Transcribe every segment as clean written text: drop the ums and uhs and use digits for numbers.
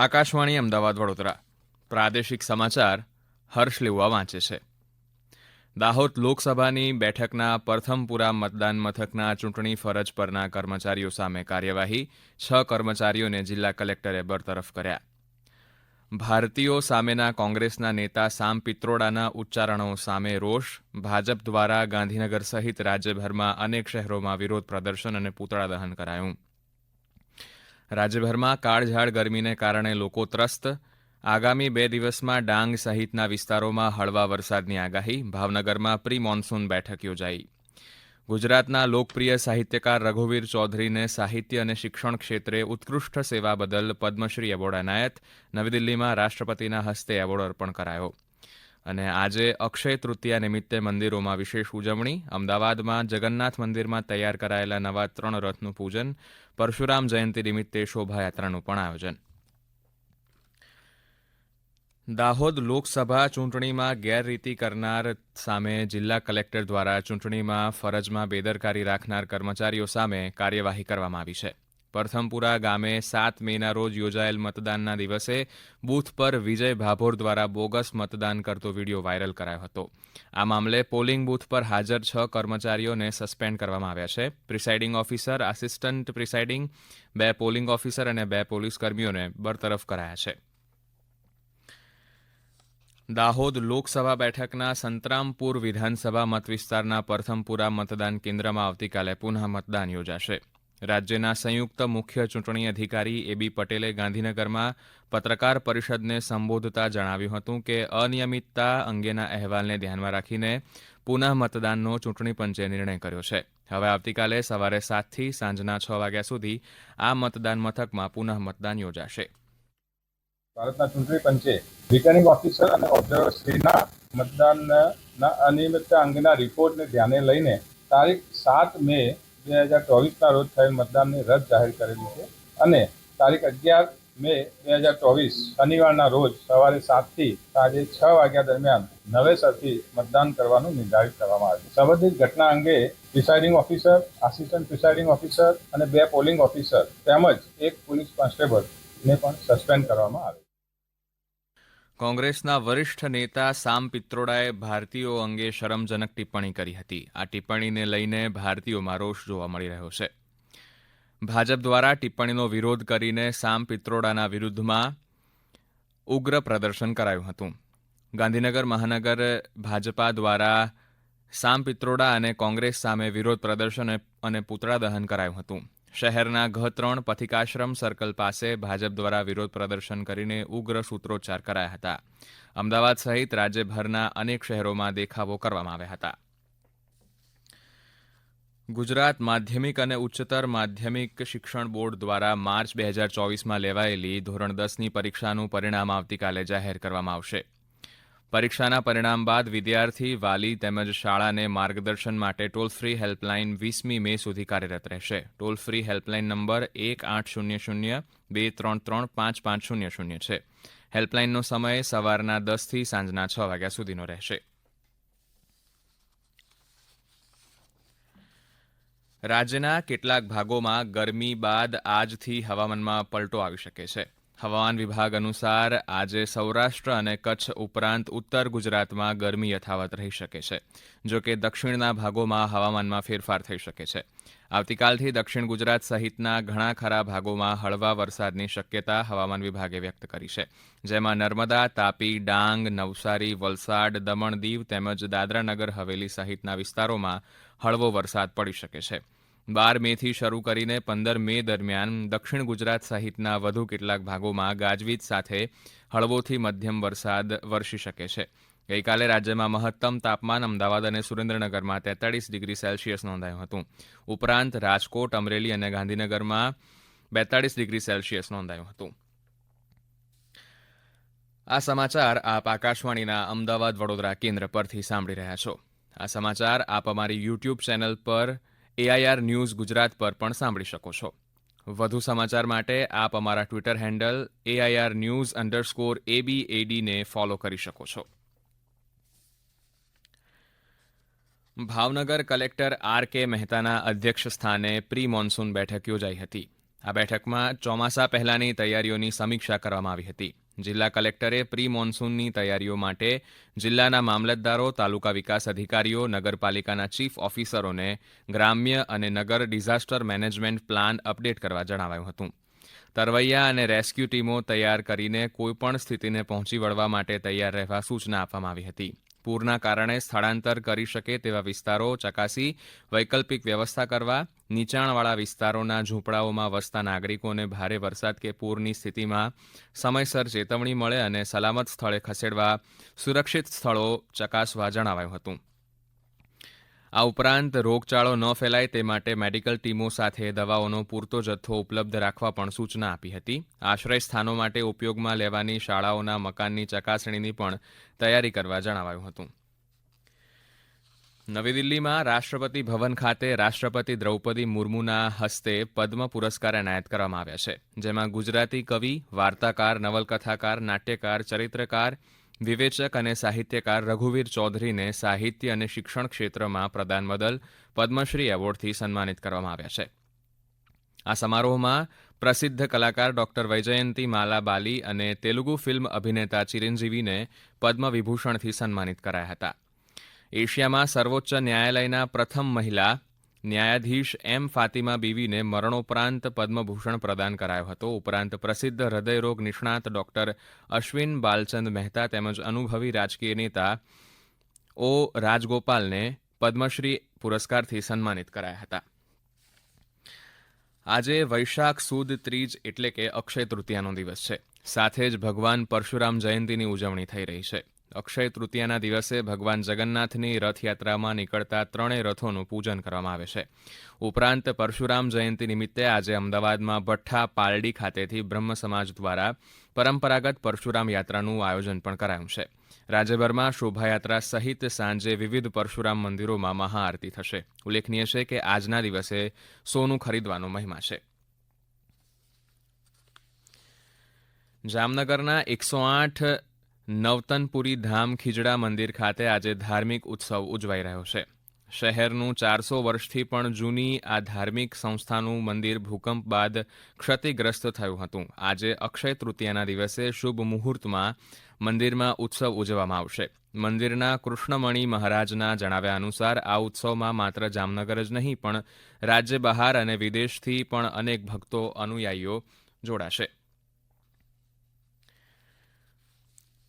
આકાશવાણી અમદાવાદ વડોદરા પ્રાદેશિક સમાચાર હર્ષ લેવા વાંચે છે. દાહોદ લોકસભાની બેઠકના પ્રથમપુરા મતદાન મથકના ચૂંટણી ફરજ પરના કર્મચારીઓ સામે કાર્યવાહી 6 કર્મચારીઓને જિલ્લા કલેક્ટરે બરતરફ કર્યા. ભારતીયો સામેના કોંગ્રેસના નેતા સામ પિત્રોડાના ઉચ્ચારણો સામે રોષ. ભાજપ દ્વારા ગાંધીનગર સહિત રાજ્યભરમાં અનેક શહેરોમાં વિરોધ પ્રદર્શન અને પૂતળા દહન કરાયું. રાજ્યભરમાં કાળઝાળ ગરમીને કારણે લોકો ત્રસ્ત. આગામી 2 દિવસમાં ડાંગ સહિતના વિસ્તારોમાં હળવા વરસાદની આગાહી. ભાવનગરમાં પ્રી મોન્સૂન બેઠક યોજાઈ. ગુજરાતના લોકપ્રિય સાહિત્યકાર રઘુવીર ચૌધરીને સાહિત્ય અને શિક્ષણ ક્ષેત્રે ઉત્કૃષ્ટ સેવા બદલ પદ્મશ્રી એવોર્ડ એનાયત. નવી દિલ્હીમાં રાષ્ટ્રપતિના હસ્તે એવોર્ડ અર્પણ કરાયો. અને આજે અક્ષય તૃતીયા નિમિત્તે મંદિરોમાં વિશેષ ઉજવણી. અમદાવાદમાં જગન્નાથ મંદિરમાં તૈયાર કરાયેલા નવા 3 રથનું પૂજન. પરશુરામ જયંતિ નિમિત્તે શોભાયાત્રાનું પણ આયોજન. દાહોદ લોકસભા ચૂંટણીમાં ગેરરીતિ કરનાર સામે જિલ્લા કલેક્ટર દ્વારા ચૂંટણીમાં ફરજમાં બેદરકારી રાખનાર કર્મચારીઓ સામે કાર્યવાહી કરવામાં આવી છે. પ્રથમપુરા ગામે 7 મેના રોજ યોજાયેલ મતદાનના દિવસે બૂથ પર વિજય ભાભોર દ્વારા બોગસ મતદાન કરતો વિડીયો વાયરલ કરાયો હતો. આ મામલે પોલિંગ બૂથ પર હાજર 6 કર્મચારીઓને સસ્પેન્ડ કરવામાં આવ્યા છે. Presiding officer, assistant presiding, 2 polling officer અને 2 પોલીસ કર્મીઓને બરતરફ કરાયા છે. દાહોદ લોકસભા બેઠકના સંતરામપુર વિધાનસભા મતવિસ્તારના પ્રથમપુરા મતદાન કેન્દ્રમાં આવતીકાલે પુનઃ મતદાન યોજાશે. રાજ્યના સંયુક્ત મુખ્ય ચૂંટણી અધિકારી એબી પટેલે ગાંધીનગરમાં પત્રકાર પરિષદને સંબોધતા જણાવ્યું હતું કે અનિયમિતતા અંગેના અહેવાલને ધ્યાનમાં રાખીને પુનઃ મતદાનનો ચૂંટણી પંચે નિર્ણય કર્યો છે. હવે આવતીકાલે સવારે 7 થી સાંજના 6 વાગ્યા સુધી આ મતદાન મથકમાં પુનઃ મતદાન યોજાશે. ભારતના ચૂંટણી પંચે રિટર્નિંગ ઓફિસર અને ઓબ્ઝર્વરશ્રીના મતદાનના અનિયમિતતા અંગેના રિપોર્ટને ધ્યાને લઈને તારીખ 7 મે 2024ના રોજ થયેલ મતદાનને રદ જાહેર કરેલું છે અને તારીખ 11 મે 2024 શનિવારના રોજ સવારે 7 થી સાંજે 6 વાગ્યા દરમિયાન નવેસરથી મતદાન કરવાનું નિર્ધારિત કરવામાં આવ્યું. સંબંધિત ઘટના અંગે presiding officer, assistant presiding officer અને 2 પોલિંગ ઓફિસર તેમજ 1 પોલીસ કોન્સ્ટેબલને પણ સસ્પેન્ડ કરવામાં આવે. કોંગ્રેસના વરિષ્ઠ નેતા સામ પિત્રોડાએ ભારતીયો અંગે શરમજનક ટિપ્પણી કરી હતી. આ ટિપ્પણીને લઈને ભારતીયોમાં રોષ જોવા મળી રહ્યો છે. ભાજપ દ્વારા ટિપ્પણીનો વિરોધ કરીને સામ પિત્રોડાના વિરુદ્ધમાં ઉગ્ર પ્રદર્શન કરાયું હતું. ગાંધીનગર મહાનગર ભાજપા દ્વારા સામ પિત્રોડા અને કોંગ્રેસ સામે વિરોધ પ્રદર્શન અને પૂતળા દહન કરાયું હતું. શહેરના ઘ3 પથિકાશ્રમ સર્કલ પાસે ભાજપ દ્વારા વિરોધ પ્રદર્શન કરીને ઉગ્ર સૂત્રોચ્ચાર કરાયા હતા. અમદાવાદ સહિત રાજ્યભરના અનેક શહેરોમાં દેખાવો કરવામાં આવ્યા હતા. ગુજરાત માધ્યમિક અને ઉચ્ચતર માધ્યમિક શિક્ષણ બોર્ડ દ્વારા માર્ચ 2024માં લેવાયેલી ધોરણ 10ની પરીક્ષાનું પરિણામ આવતીકાલે જાહેર કરવામાં આવશે. પરીક્ષાના પરિણામ બાદ વિદ્યાર્થી, વાલી તેમજ શાળાને માર્ગદર્શન માટે ટોલ ફ્રી હેલ્પલાઇન 20મી મે સુધી કાર્યરત રહેશે. ટોલ ફ્રી હેલ્પલાઇન નંબર 1800 233 5500 છે. હેલ્પલાઇનનો સમય સવારના 10 થી સાંજના 6 વાગ્યા સુધીનો રહેશે. રાજ્યના કેટલાક ભાગોમાં ગરમી બાદ આજથી હવામાનમાં પલટો આવી શકે છે. હવામાન વિભાગ અનુસાર આજે સૌરાષ્ટ્ર અને કચ્છ ઉપરાંત ઉત્તર ગુજરાતમાં ગરમી યથાવત રહી શકે છે. જો કે દક્ષિણના ભાગોમાં હવામાનમાં ફેરફાર થઈ શકે છે. આવતીકાલથી દક્ષિણ ગુજરાત સહિતના ઘણા ખરા ભાગોમાં હળવા વરસાદની શક્યતા હવામાન વિભાગે વ્યક્ત કરી છે. જેમાં નર્મદા, તાપી, ડાંગ, નવસારી, વલસાડ, દમણ, દીવ તેમજ દાદરા નગર હવેલી સહિતના વિસ્તારોમાં હળવો વરસાદ પડી શકે છે. 12 મેથી શરૂ કરીને 15 મે દરમિયાન દક્ષિણ ગુજરાત સહિતના વધુ કેટલાક ભાગોમાં ગાજવીજ સાથે હળવોથી મધ્યમ વરસાદ વરસી શકે છે. ગઈકાલે રાજ્યમાં મહત્તમ તાપમાન અમદાવાદ અને સુરેન્દ્રનગરમાં 43 ડિગ્રી સેલ્સિયસ નોંધાયું હતું. ઉપરાંત રાજકોટ, અમરેલી અને ગાંધીનગરમાં 42 ડિગ્રી સેલ્સિયસ નોંધાયું હતું. આ સમાચાર આપ આકાશવાણીના અમદાવાદ વડોદરા કેન્દ્ર પરથી સાંભળી રહ્યા છો. આ સમાચાર આપ અમારી યુટ્યુબ ચેનલ પર AIR ન્યૂઝ ગુજરાત પર પણ સાંભળી શકો છો. વધુ સમાચાર માટે આપ અમારા ટ્વિટર હેન્ડલ AIR_news_ABAD ને ફોલો કરી શકો છો. ભાવનગર કલેક્ટર RK મહેતાના અધ્યક્ષ સ્થાને પ્રી મોન્સૂન બેઠક યોજાઈ હતી. આ બેઠકમાં ચોમાસા પહેલાની તૈયારીઓની સમીક્ષા કરવામાં આવી હતી. જિલ્લા કલેક્ટરે પ્રી મોન્સૂનની તૈયારીઓ માટે જિલ્લાના મામલતદારો, તાલુકા વિકાસ અધિકારીઓ, નગરપાલિકાના ચીફ ઓફિસરોને ગ્રામ્ય અને નગર ડિઝાસ્ટર મેનેજમેન્ટ પ્લાન અપડેટ કરવા જણાવાયું હતું. તરવૈયા અને રેસ્ક્યુ ટીમો તૈયાર કરીને કોઈપણ સ્થિતિને પહોંચી વળવા માટે તૈયાર રહેવા સૂચના આપવામાં આવી હતી. પૂરના કારણે સ્થળાંતર કરી શકે તેવા વિસ્તારો ચકાસી વૈકલ્પિક વ્યવસ્થા કરવા, નીચાણવાળા વિસ્તારોના ઝૂંપડાઓમાં વસતા નાગરિકોને ભારે વરસાદ કે પૂરની સ્થિતિમાં સમયસર ચેતવણી મળે અને સલામત સ્થળે ખસેડવા સુરક્ષિત સ્થળો ચકાસવા જણાવાયું હતું. આ ઉપરાંત રોગચાળો ન ફેલાય તે માટે મેડિકલ ટીમો સાથે દવાઓનો પૂરતો જથ્થો ઉપલબ્ધ રાખવા પણ સૂચના આપી હતી. આશ્રય સ્થાનો માટે ઉપયોગમાં લેવાની શાળાઓના મકાનની ચકાસણીની પણ તૈયારી કરવા જણાવાયું હતું. નવી દિલ્હીમાં રાષ્ટ્રપતિ ભવન ખાતે રાષ્ટ્રપતિ દ્રૌપદી મુર્મુના હસ્તે પદ્મ પુરસ્કાર એનાયત કરવામાં આવ્યા છે, જેમાં ગુજરાતી કવિ, વાર્તાકાર, નવલકથાકાર, નાટ્યકાર, ચરિત્રકાર, વિવેચક અને સાહિત્યકાર રઘુવીર ચૌધરીને સાહિત્ય અને શિક્ષણ ક્ષેત્રમાં પ્રદાન બદલ પદ્મશ્રી એવોર્ડથી સન્માનિત કરવામાં આવ્યા છે. આ સમારોહમાં પ્રસિદ્ધ કલાકાર ડોક્ટર વૈજયંતી માલા બાલી અને તેલુગુ ફિલ્મ અભિનેતા ચિરંજીવીને પદ્મ વિભૂષણથી સન્માનિત કરાયા હતા. એશિયામાં સર્વોચ્ચ ન્યાયાલયના પ્રથમ મહિલા ન્યાયાધીશ એમ ફાતિમા બીવીને મરણોપરાંત પદ્મભૂષણ પ્રદાન કરાયો હતો. ઉપરાંત પ્રસિદ્ધ હૃદયરોગ નિષ્ણાત ડોક્ટર અશ્વિન બાલચંદ મહેતા તેમજ અનુભવી રાજકીય નેતા ઓ રાજગોપાલને પદ્મશ્રી પુરસ્કારથી સન્માનિત કરાયા હતા. આજે વૈશાખ સુદ ત્રીજ એટલે કે અક્ષય તૃતીયાનો દિવસ છે. સાથે જ ભગવાન પરશુરામ જયંતીની ઉજવણી થઈ રહી છે. અક્ષય તૃતીયાના દિવસે ભગવાન જગન્નાથની રથયાત્રામાં નીકળતા ત્રણેય રથોનું પૂજન કરવામાં આવે છે. ઉપરાંત પરશુરામ જયંતિ નિમિત્તે આજે અમદાવાદમાં ભઠ્ઠા પાલડી ખાતેથી બ્રહ્મ સમાજ દ્વારા પરંપરાગત પરશુરામ યાત્રાનું આયોજન પણ કરાયું છે. રાજ્યભરમાં શોભાયાત્રા સહિત સાંજે વિવિધ પરશુરામ મંદિરોમાં મહાઆરતી થશે. ઉલ્લેખનીય છે કે આજના દિવસે સોનું ખરીદવાનો મહિમા છે. જામનગરના 108 નવતનપુરી ધામ ખીજડા મંદિર ખાતે આજે ધાર્મિક ઉત્સવ ઉજવાઈ રહ્યો છે. શહેરનું 400 વર્ષથી પણ જૂની આ ધાર્મિક સંસ્થાનું મંદિર ભૂકંપ બાદ ક્ષતિગ્રસ્ત થયું હતું. આજે અક્ષય તૃતીયાના દિવસે શુભ મુહૂર્તમાં મંદિરમાં ઉત્સવ ઉજવવામાં આવશે. મંદિરના કૃષ્ણમણી મહારાજના જણાવ્યા અનુસાર આ ઉત્સવમાં માત્ર જામનગર જ નહીં પણ રાજ્ય બહાર અને વિદેશથી પણ અનેક ભક્તો અનુયાયીઓ જોડાશે.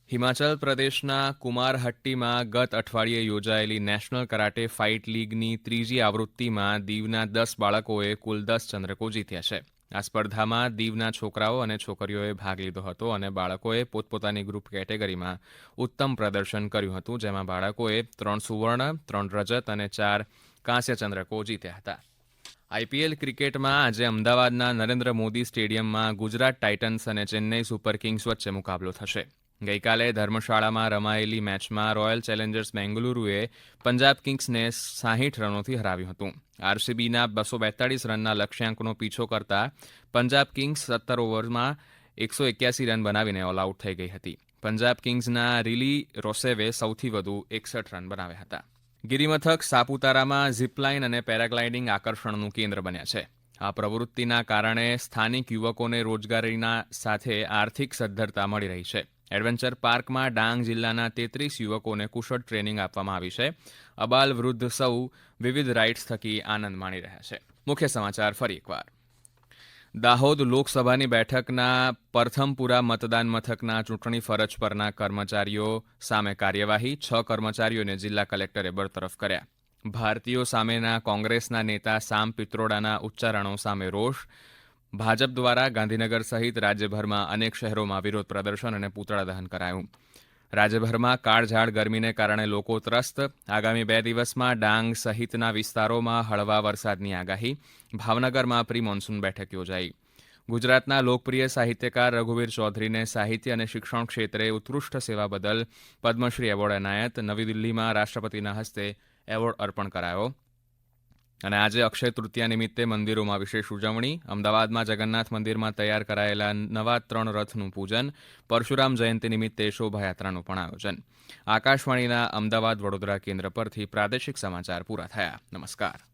હિમાચલ પ્રદેશના કુમારહટ્ટીમાં ગત અઠવાડિયે યોજાયેલી નેશનલ કરાટે ફાઇટ લીગની ત્રીજી આવૃત્તિમાં દીવના 10 બાળકોએ કુલ 10 ચંદ્રકો જીત્યા છે. આ સ્પર્ધામાં દીવના છોકરાઓ અને છોકરીઓએ ભાગ લીધો હતો અને બાળકોએ પોતપોતાની ગ્રુપ કેટેગરીમાં ઉત્તમ પ્રદર્શન કર્યું હતું, જેમાં બાળકોએ 3 સુવર્ણ, 3 રજત અને 4 કાંસ્ય ચંદ્રકો જીત્યા હતા. આઈપીએલ ક્રિકેટમાં આજે અમદાવાદના નરેન્દ્ર મોદી સ્ટેડિયમમાં ગુજરાત ટાઇટન્સ અને ચેન્નઈ સુપર કિંગ્સ વચ્ચે મુકાબલો થશે. ગઈકાલે ધર્મશાળામાં રમાયેલી મેચમાં રોયલ ચેલેન્જર્સ બેંગલુરુએ પંજાબ કિંગ્સને 60 રનોથી હરાવ્યું હતું. આરસીબીના 242 રનના લક્ષ્યાંકનો પીછો કરતા પંજાબ કિંગ્સ 17 ઓવરમાં 181 રન બનાવીને ઓલ આઉટ થઈ ગઈ હતી. પંજાબ કિંગ્સના રીલી રોસેવે સૌથી વધુ 61 રન બનાવ્યા હતા. ગિરિમથક સાપુતારામાં ઝીપલાઇન અને પેરાગ્લાઇડિંગ આકર્ષણનું કેન્દ્ર બન્યા છે. આ પ્રવૃત્તિના કારણે સ્થાનિક યુવકોને રોજગારીના સાથે આર્થિક સદ્ધરતા મળી રહી છે. એડવેન્ચર પાર્કમાં ડાંગ જિલ્લાના 33 યુવકોને કુશળ ટ્રેનિંગ આપવામાં આવી છે. અબાલ વૃદ્ધ સૌ વિવિધ રાઇડ્સ થકી આનંદ માણી રહ્યા છે. મુખ્ય સમાચાર ફરી એકવાર. દાહોદ લોકસભાની બેઠકના પરથમપુરા મતદાન મથકના ચૂંટણી ફરજ પરના કર્મચારીઓ સામે કાર્યવાહી, 6 કર્મચારીઓને જિલ્લા કલેક્ટરે બરતરફ કર્યા. ભારતીયો સામેના કોંગ્રેસના નેતા સામ પિત્રોડાના ઉચ્ચારણો સામે રોષ. ભાજપ દ્વારા ગાંધીનગર સહિત રાજ્યભરમાં અનેક શહેરોમાં વિરોધ પ્રદર્શન અને પૂતળા દહન કરાયું. રાજ્યભરમાં કાળઝાળ ગરમીને કારણે લોકો ત્રસ્ત. આગામી 2 દિવસમાં ડાંગ સહિતના વિસ્તારોમાં હળવા વરસાદની આગાહી. ભાવનગરમાં પ્રી મોન્સૂન બેઠક યોજાઈ. ગુજરાતના લોકપ્રિય સાહિત્યકાર રઘુવીર ચૌધરીને સાહિત્ય અને શિક્ષણ ક્ષેત્રે ઉત્કૃષ્ટ સેવા બદલ પદ્મશ્રી એવોર્ડ એનાયત. નવી દિલ્હીમાં રાષ્ટ્રપતિના હસ્તે એવોર્ડ અર્પણ કરાયો. અને આજે અક્ષય તૃતીયા નિમિત્તે મંદિરોમાં વિશેષ ઉજવણી. અમદાવાદમાં જગન્નાથ મંદિરમાં તૈયાર કરાયેલા નવા 3 રથનું પૂજન. પરશુરામ જયંતિ નિમિત્તે શોભાયાત્રાનું પણ આયોજન. આકાશવાણીના અમદાવાદ વડોદરા કેન્દ્ર પરથી પ્રાદેશિક સમાચાર પૂરા થયા. નમસ્કાર.